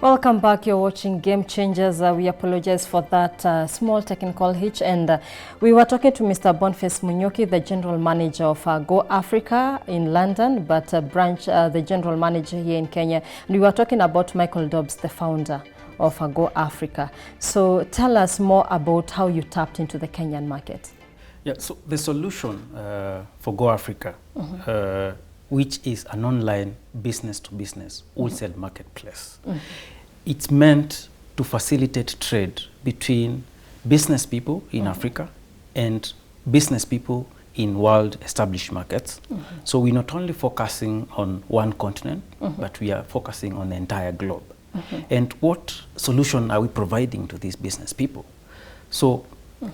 Welcome back. You're watching Game Changers. We apologize for that small technical hitch. And we were talking to Mr. Boniface Munyoki, the General Manager of Go Africa in London, but the General Manager here in Kenya. And we were talking about Michael Dobbs, the founder of Go Africa. So tell us more about how you tapped into the Kenyan market. Yeah, so the solution for Go Africa, which is an online business-to-business wholesale marketplace. It's meant to facilitate trade between business people in Africa and business people in world established markets. So we're not only focusing on one continent, but we are focusing on the entire globe. And what solution are we providing to these business people? So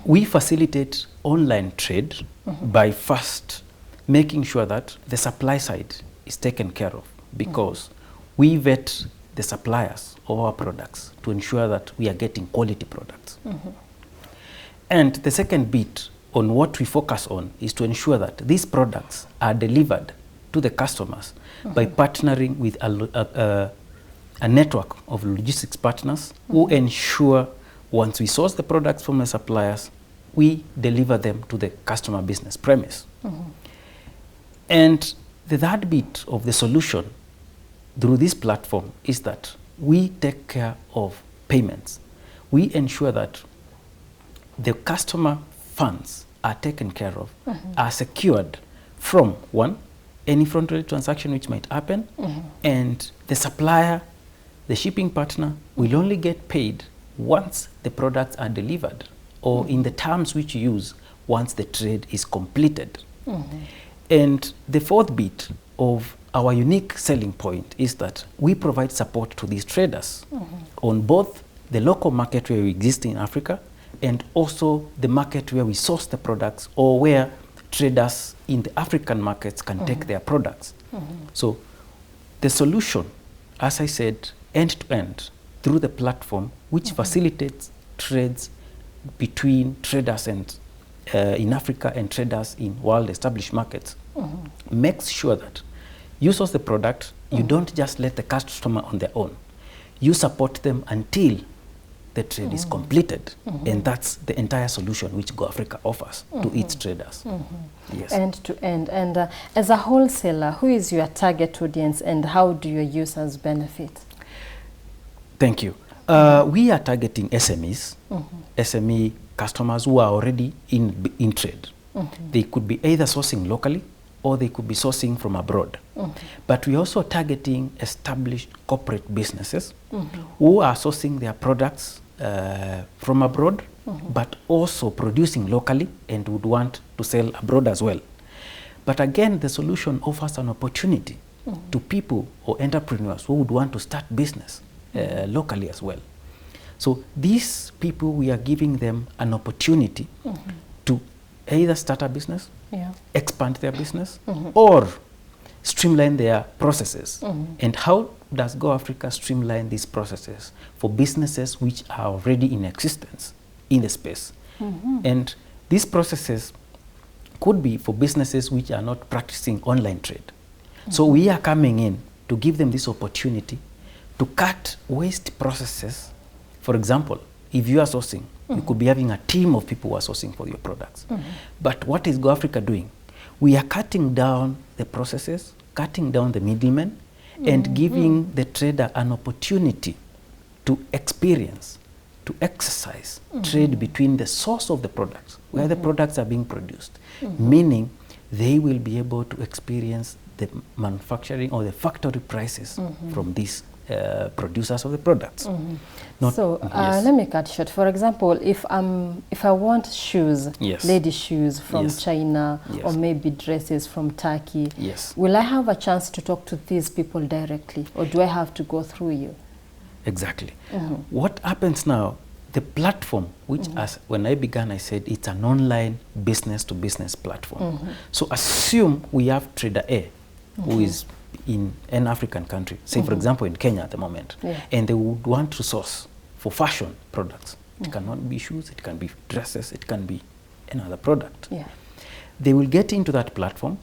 we facilitate online trade by first making sure that the supply side is taken care of, because we vet the suppliers of our products to ensure that we are getting quality products. And the second bit on what we focus on is to ensure that these products are delivered to the customers by partnering with a network of logistics partners who ensure once we source the products from the suppliers, we deliver them to the customer business premise. And the third bit of the solution through this platform is that we take care of payments. We ensure that the customer funds are taken care of, are secured from one, any front-end transaction which might happen, and the supplier, the shipping partner, will only get paid once the products are delivered, or in the terms which you use once the trade is completed. And the fourth bit of our unique selling point is that we provide support to these traders on both the local market where we exist in Africa and also the market where we source the products, or where traders in the African markets can take their products. So the solution, as I said, end-to-end through the platform, which facilitates trades between traders and in Africa and traders in world established markets, makes sure that you source the product, you don't just let the customer on their own. You support them until the trade is completed. And that's the entire solution which Go Africa offers to its traders. Yes. End to end. And as a wholesaler, who is your target audience and how do your users benefit? Thank you. We are targeting SMEs, SME customers who are already in trade. They could be either sourcing locally or they could be sourcing from abroad. But we're also targeting established corporate businesses who are sourcing their products from abroad, but also producing locally and would want to sell abroad as well. But again, the solution offers an opportunity to people or entrepreneurs who would want to start business locally as well. So these people, we are giving them an opportunity to either start a business, expand their business, or streamline their processes. And how does Go Africa streamline these processes for businesses which are already in existence in the space? And these processes could be for businesses which are not practicing online trade. So we are coming in to give them this opportunity to cut waste processes. For example, if you are sourcing, you could be having a team of people who are sourcing for your products. But what is Go Africa doing? We are cutting down the processes, cutting down the middlemen, and giving the trader an opportunity to experience, to exercise trade between the source of the products, where the products are being produced, meaning they will be able to experience the manufacturing or the factory prices from these producers of the products. Let me cut short. For example, if I want shoes, lady shoes from China, or maybe dresses from Turkey, will I have a chance to talk to these people directly, or do I have to go through you? Exactly. What happens now, the platform, which when I began, I said it's an online business-to-business platform. So assume we have trader A, who is in an African country, say for example in Kenya at the moment, and they would want to source for fashion products. It cannot be shoes, it can be dresses, it can be another product. They will get into that platform,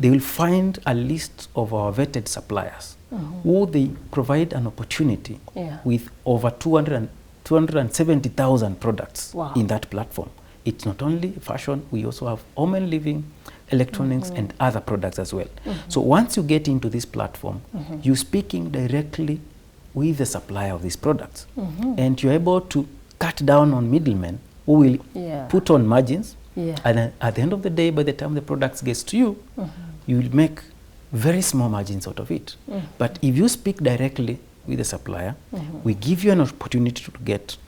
they will find a list of our vetted suppliers who they provide an opportunity with over 270,000 products in that platform. It's not only fashion, we also have home and living, electronics, and other products as well. So once you get into this platform, you're speaking directly with the supplier of these products. And you're able to cut down on middlemen who will put on margins. And at the end of the day, by the time the products gets to you, you will make very small margins out of it. But if you speak directly with the supplier, we give you an opportunity to get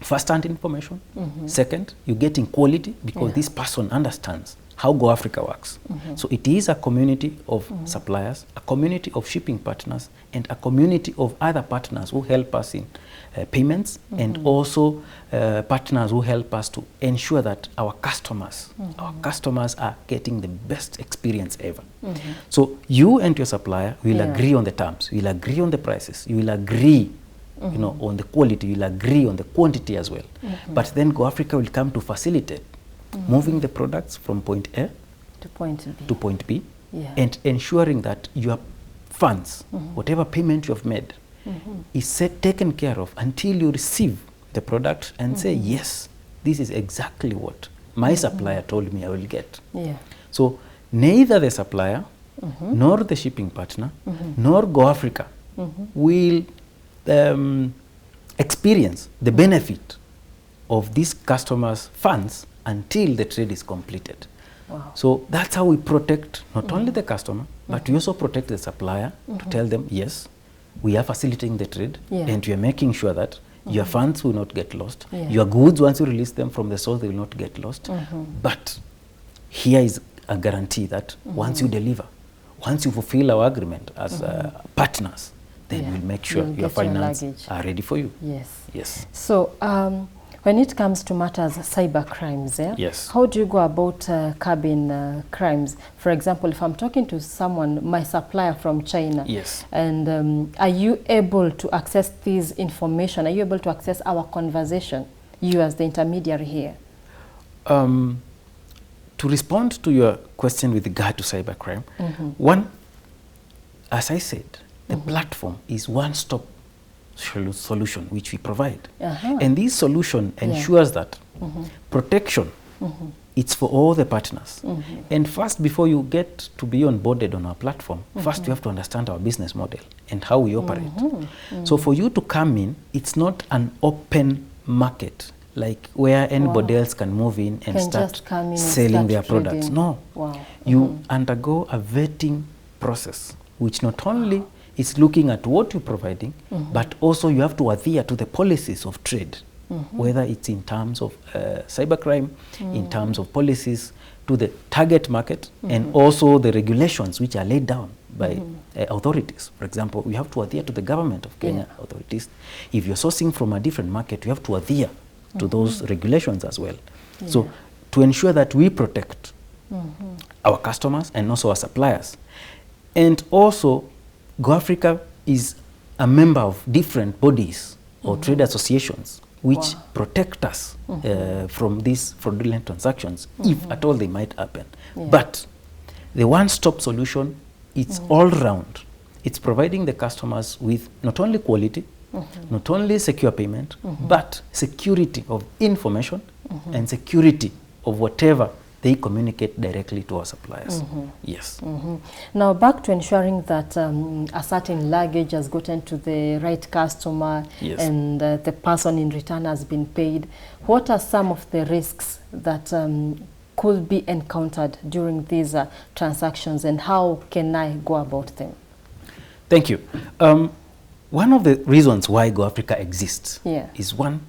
first-hand information. Second, you're getting quality because this person understands how Go Africa works. So it is a community of suppliers, a community of shipping partners, and a community of other partners who help us in payments, and also partners who help us to ensure that our customers are getting the best experience ever. So you and your supplier will agree on the terms, you will agree on the prices, you will agree on the quality, you will agree on the quantity as well. But then Go Africa will come to facilitate moving the products from point A to point B, and ensuring that your funds, whatever payment you have made, is taken care of until you receive the product and say, yes, this is exactly what my supplier told me I will get. So neither the supplier, nor the shipping partner, nor Go Africa will experience the benefit of these customers' funds until the trade is completed. So that's how we protect not only the customer, but we also protect the supplier to tell them, yes, we are facilitating the trade, and we are making sure that your funds will not get lost. Your goods, once you release them from the source, they will not get lost. But here is a guarantee that once you deliver, once you fulfill our agreement as partners, then we'll make sure your finances are ready for you. Yes. So when it comes to matters cyber crimes, how do you go about curbing crimes? For example, if I'm talking to someone, my supplier from China, and are you able to access this information? Are you able to access our conversation, you as the intermediary here? To respond to your question with regard to cybercrime, one, as I said, the platform is one-stop solution which we provide. And this solution ensures that protection, it's for all the partners. And first, before you get to be onboarded on our platform, first you have to understand our business model and how we operate. So for you to come in, it's not an open market like where anybody else can move in and start selling their products. No. You undergo a vetting process, which not only is looking at what you're providing, but also you have to adhere to the policies of trade, whether it's in terms of cybercrime, in terms of policies to the target market, and also the regulations which are laid down by authorities. For example, we have to adhere to the government of Kenya authorities. If you're sourcing from a different market, you have to adhere to those regulations as well. So to ensure that we protect our customers and also our suppliers. And also, Go Africa is a member of different bodies or trade associations which protect us from these fraudulent transactions, if at all they might happen. But the one-stop solution, it's all round. It's providing the customers with not only quality, not only secure payment, but security of information and security of whatever they communicate directly to our suppliers. Yes. Now back to ensuring that a certain luggage has gotten to the right customer and the person in return has been paid. What are some of the risks that could be encountered during these transactions, and how can I go about them? Thank you. One of the reasons why Go Africa exists is, one,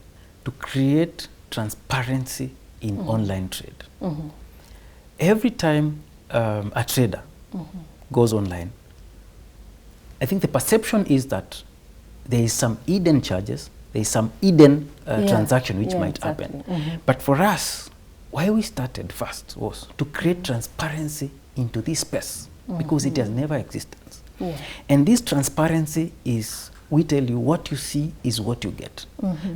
to create transparency in online trade. Every time a trader goes online, I think the perception is that there is some hidden charges, there is some hidden transaction which might happen. But for us, why we started first was to create transparency into this space, because it has never existed. And this transparency is, we tell you, what you see is what you get.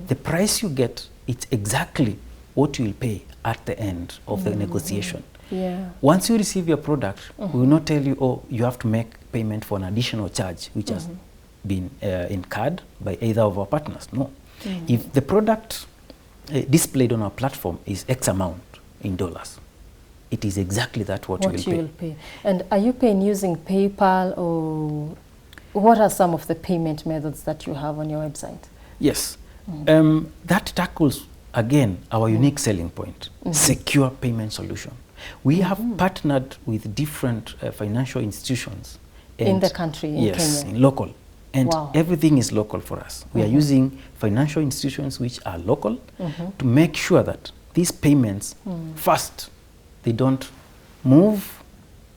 The price you get, it's exactly what you will pay at the end of the negotiation. Yeah. Once you receive your product, we will not tell you, oh, you have to make payment for an additional charge, which has been incurred by either of our partners. No. If the product displayed on our platform is X amount in dollars, it is exactly that what you will pay. And are you paying using PayPal, or what are some of the payment methods that you have on your website? Yes. That tackles, again, our unique selling point, secure payment solution. We have partnered with different financial institutions. In the country, in yes, Kenya? In local. And wow. everything is local for us. We are using financial institutions which are local to make sure that these payments, first, they don't move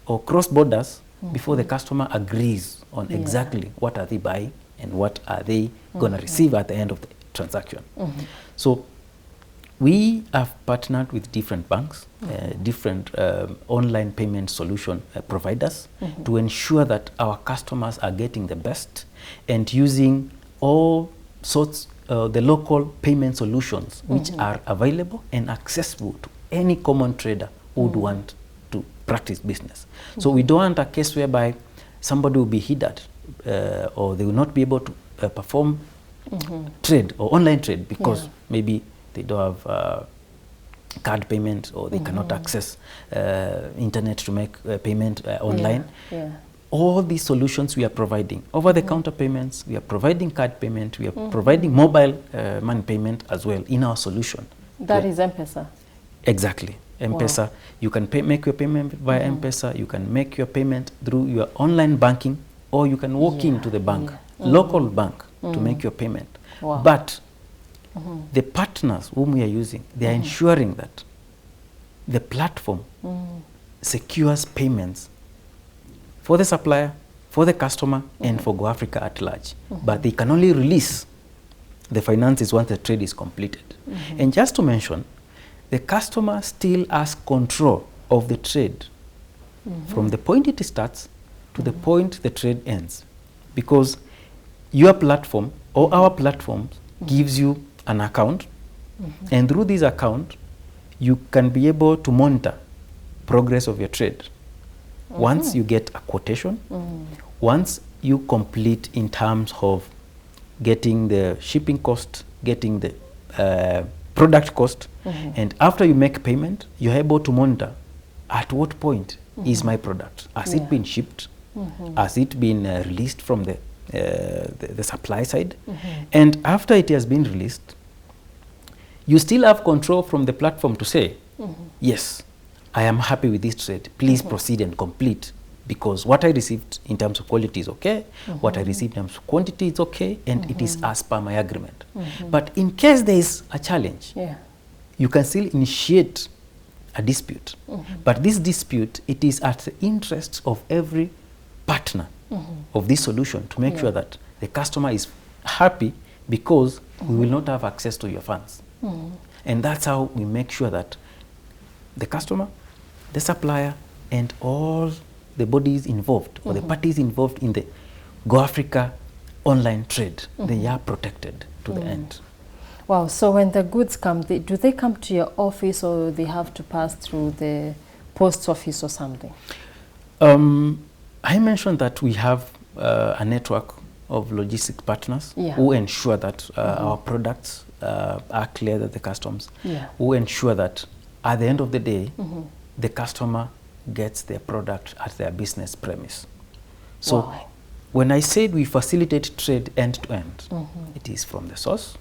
or cross borders before the customer agrees on exactly what are they buying and what are they going to receive at the end of the transaction. So we have partnered with different banks, different online payment solution providers to ensure that our customers are getting the best and using all sorts the local payment solutions which are available and accessible to any common trader who would want to practice business. So we don't want a case whereby somebody will be hindered or they will not be able to perform trade or online trade because maybe they don't have card payment or they cannot access internet to make payment online. All these solutions we are providing. Over-the-counter payments, we are providing card payment, we are providing mobile money payment as well in our solution. That is M-Pesa? Exactly. M-Pesa, wow. You can make your payment via M-Pesa, you can make your payment through your online banking, or you can walk into the bank, local bank, to make your payment. Wow. But the partners whom we are using, they are ensuring that the platform secures payments for the supplier, for the customer, and for Go Africa at large. But they can only release the finances once the trade is completed. And just to mention, the customer still has control of the trade from the point it starts to the point the trade ends. Because your platform or our platform gives you an account, and through this account, you can be able to monitor progress of your trade. Once you get a quotation, once you complete in terms of getting the shipping cost, getting the product cost, and after you make payment, you're able to monitor at what point is my product. Has it been shipped? Has it been released from the supply side? And after it has been released, you still have control from the platform to say, yes, I am happy with this trade. Please proceed and complete, because what I received in terms of quality is okay, what I received in terms of quantity is okay, and it is as per my agreement. But in case there is a challenge, you can still initiate a dispute. But this dispute, it is at the interest of every partner of this solution to make sure that the customer is happy, because we will not have access to your funds. And that's how we make sure that the customer, the supplier, and all the bodies involved, or the parties involved in the Go Africa online trade, they are protected to the end. Wow, so when the goods come, do they come to your office, or they have to pass through the post office or something? I mentioned that we have a network of logistics partners who ensure that our products are cleared at the customs, who ensure that at the end of the day, the customer gets their product at their business premise. So when I said we facilitate trade end to end, it is from the source,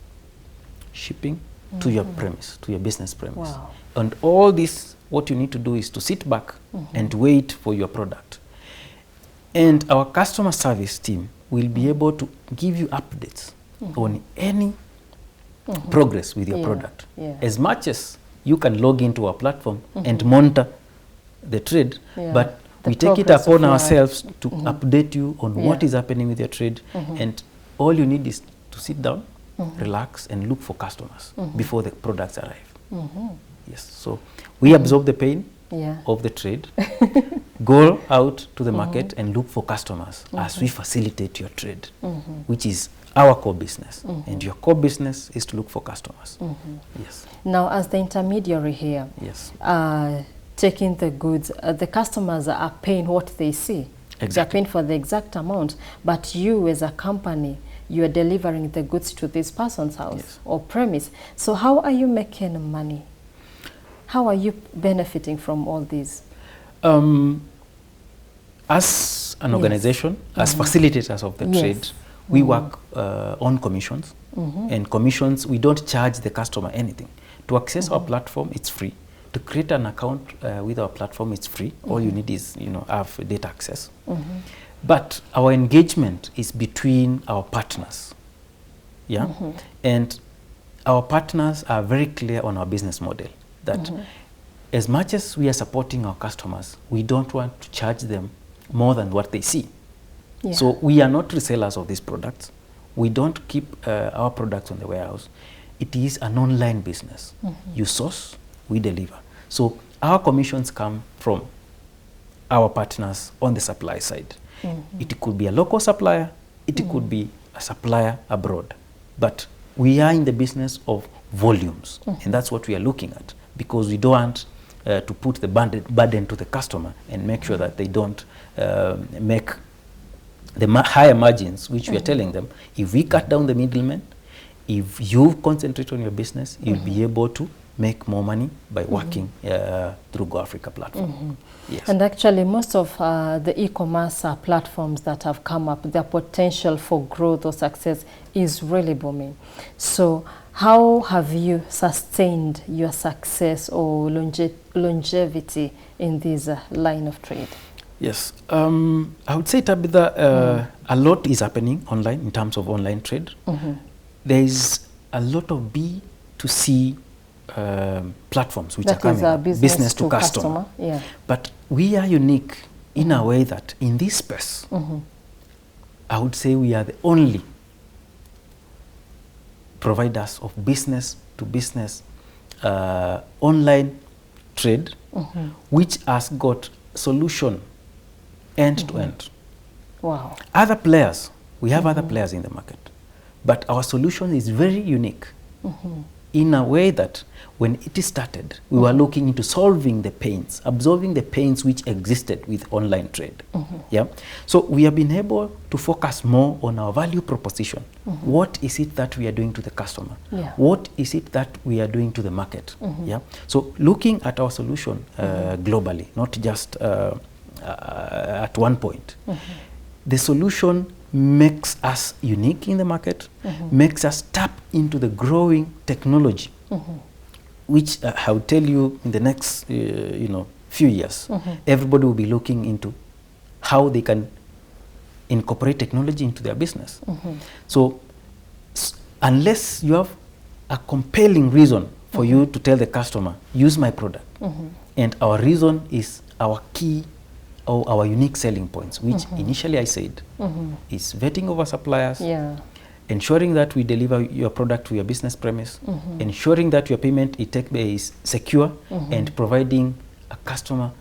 shipping, to your premise, to your business premise. And all this, what you need to do is to sit back and wait for your product. And our customer service team will be able to give you updates on any progress with your product. As much as you can log into our platform and monitor the trade, but we take it upon ourselves to update you on what is happening with your trade. And all you need is to sit down, relax, and look for customers before the products arrive. Yes, so we absorb the pain of the trade, go out to the market and look for customers as we facilitate your trade, which is our core business. And your core business is to look for customers. Yes. Now, as the intermediary here, taking the goods, the customers are paying what they see. Exactly. They're paying for the exact amount, but you as a company, you are delivering the goods to this person's house, yes, or premise. So how are you making money? How are you benefiting from all these? As an Yes. organization, as facilitators of the Yes. trade, we work on commissions. And commissions, we don't charge the customer anything. To access our platform, it's free. To create an account with our platform, it's free. All you need is, have data access. But our engagement is between our partners. Yeah? And our partners are very clear on our business model that as much as we are supporting our customers, we don't want to charge them more than what they see. Yeah. So we are not resellers of these products. We don't keep our products on the warehouse. It is an online business. You source, we deliver. So our commissions come from our partners on the supply side. It could be a local supplier, it could be a supplier abroad. But we are in the business of volumes, and that's what we are looking at, because we don't want to put the burden to the customer and make sure that they don't make the higher margins, which we are telling them, if we cut down the middlemen, if you concentrate on your business, you'll be able to make more money by working through Go Africa platform. Yes. And actually, most of the e-commerce platforms that have come up, their potential for growth or success is really booming. So how have you sustained your success or longevity in this line of trade? Yes, I would say, Tabitha, a lot is happening online in terms of online trade. There is a lot of B2C platforms which That are coming is up, business to customer. Yeah. But we are unique in a way that in this space, I would say we are the only providers of business to business online trade, which has got solution end to end. Wow. Other players, we have other players in the market, but our solution is very unique in a way that when it started, we were looking into solving the pains, absorbing the pains which existed with online trade. Yeah. So we have been able to focus more on our value proposition. What is it that we are doing to the customer? Yeah. What is it that we are doing to the market? Yeah. So looking at our solution globally, not just at one point. The solution makes us unique in the market, makes us tap into the growing technology, which I will tell you in the next few years, everybody will be looking into how they can incorporate technology into their business. So unless you have a compelling reason for you to tell the customer, use my product, and our reason is our key or our unique selling points, which initially I said is vetting of our suppliers, ensuring that we deliver your product to your business premise, ensuring that your payment is secure, and providing a customer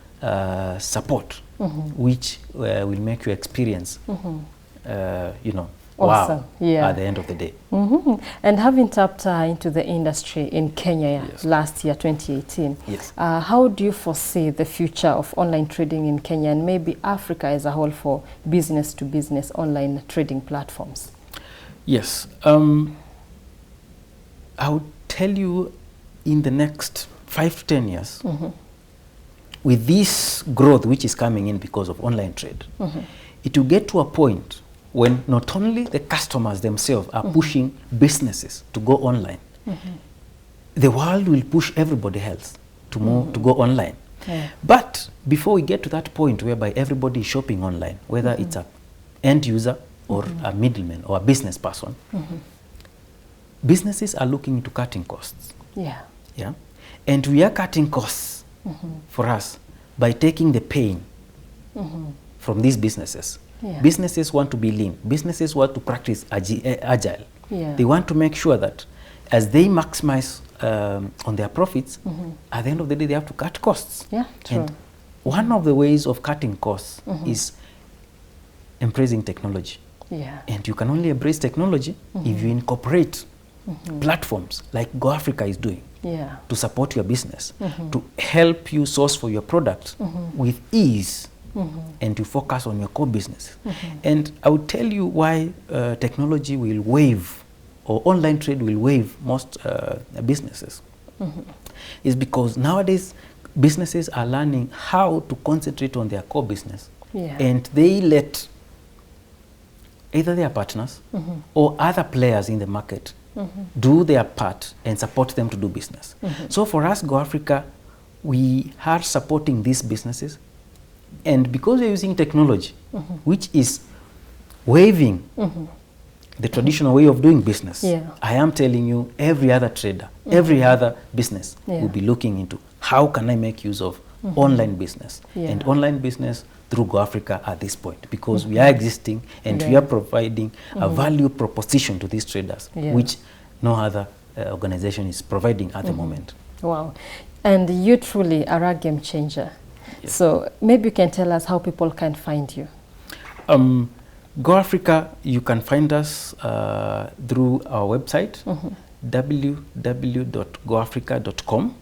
support, which will make your experience, Awesome. wow, Yeah. at the end of the day. And having tapped into the industry in Kenya Yes. last year, 2018, Yes. how do you foresee the future of online trading in Kenya and maybe Africa as a whole for business-to-business online trading platforms? Yes. I would tell you in the next 5 to 10 years, with this growth which is coming in because of online trade, it will get to a point when not only the customers themselves are pushing businesses to go online, the world will push everybody else to move to go online. Yeah. But before we get to that point whereby everybody is shopping online, whether it's a end user or a middleman or a business person, businesses are looking into cutting costs. Yeah. Yeah, and we are cutting costs for us by taking the pain from these businesses. Yeah. Businesses want to be lean. Businesses want to practice agile. Yeah. They want to make sure that as they maximize on their profits, at the end of the day, they have to cut costs. Yeah, true. And one of the ways of cutting costs is embracing technology. Yeah. And you can only embrace technology if you incorporate platforms like Go Africa is doing. Yeah. to support your business, to help you source for your product with ease, and to focus on your core business. And I will tell you why technology will waive, or online trade will waive most businesses. Is because nowadays businesses are learning how to concentrate on their core business, and they let either their partners or other players in the market do their part and support them to do business. So for us, Go Africa, we are supporting these businesses, and because we're using technology, which is waiving the traditional way of doing business, I am telling you, every other trader, every other business will be looking into how can I make use of online business, and online business through Go Africa at this point, because we are existing and we are providing a value proposition to these traders, which no other organization is providing at the moment. Wow. And you truly are a game changer. So maybe you can tell us how people can find you. Go Africa, you can find us through our website, www.goafrica.com.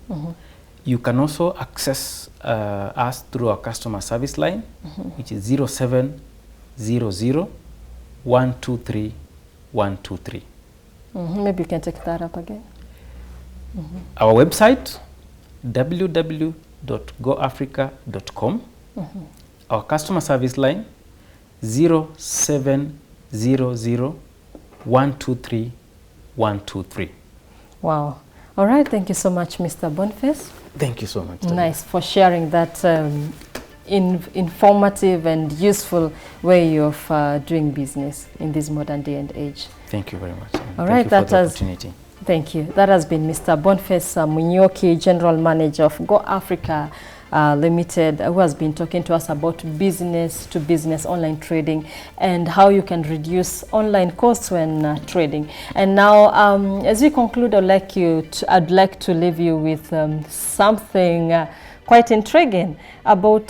You can also access us through our customer service line, which is 0700 123 123. Maybe you can take that up again. Our website, www.goafrica.com. Our customer service line, 0700 123 123. Wow. All right. Thank you so much, Mr. Boniface. Thank you so much. Nice for sharing that informative and useful way of doing business in this modern day and age. Thank you very much. All right. Thank you for the opportunity. Thank you. That has been Mr. Boniface Munyoki, General Manager of Go Africa Limited, who has been talking to us about business-to-business online trading and how you can reduce online costs when trading. And now, as we conclude, I'd like to leave you with something quite intriguing about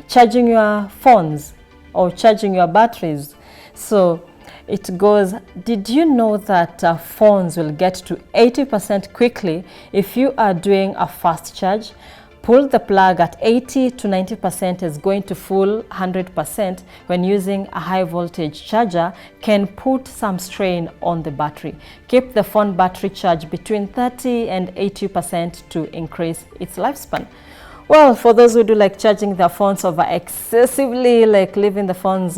charging your phones or charging your batteries. So it goes, did you know that phones will get to 80% quickly if you are doing a fast charge? Pull the plug at 80 to 90% is going to full 100% when using a high voltage charger can put some strain on the battery. Keep the phone battery charge between 30 and 80% to increase its lifespan. Well, for those who do like charging their phones over excessively, like leaving the phones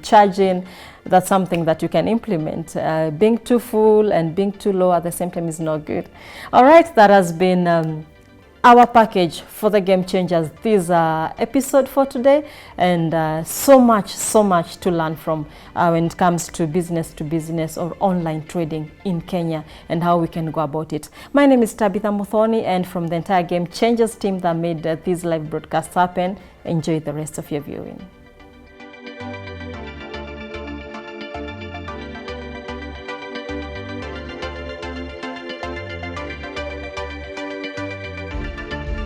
charging, that's something that you can implement. Being too full and being too low at the same time is not good. All right, that has been our package for the Game Changers. This episode for today, and so much to learn from when it comes to business or online trading in Kenya and how we can go about it. My name is Tabitha Muthoni, and from the entire Game Changers team that made this live broadcast happen, enjoy the rest of your viewing.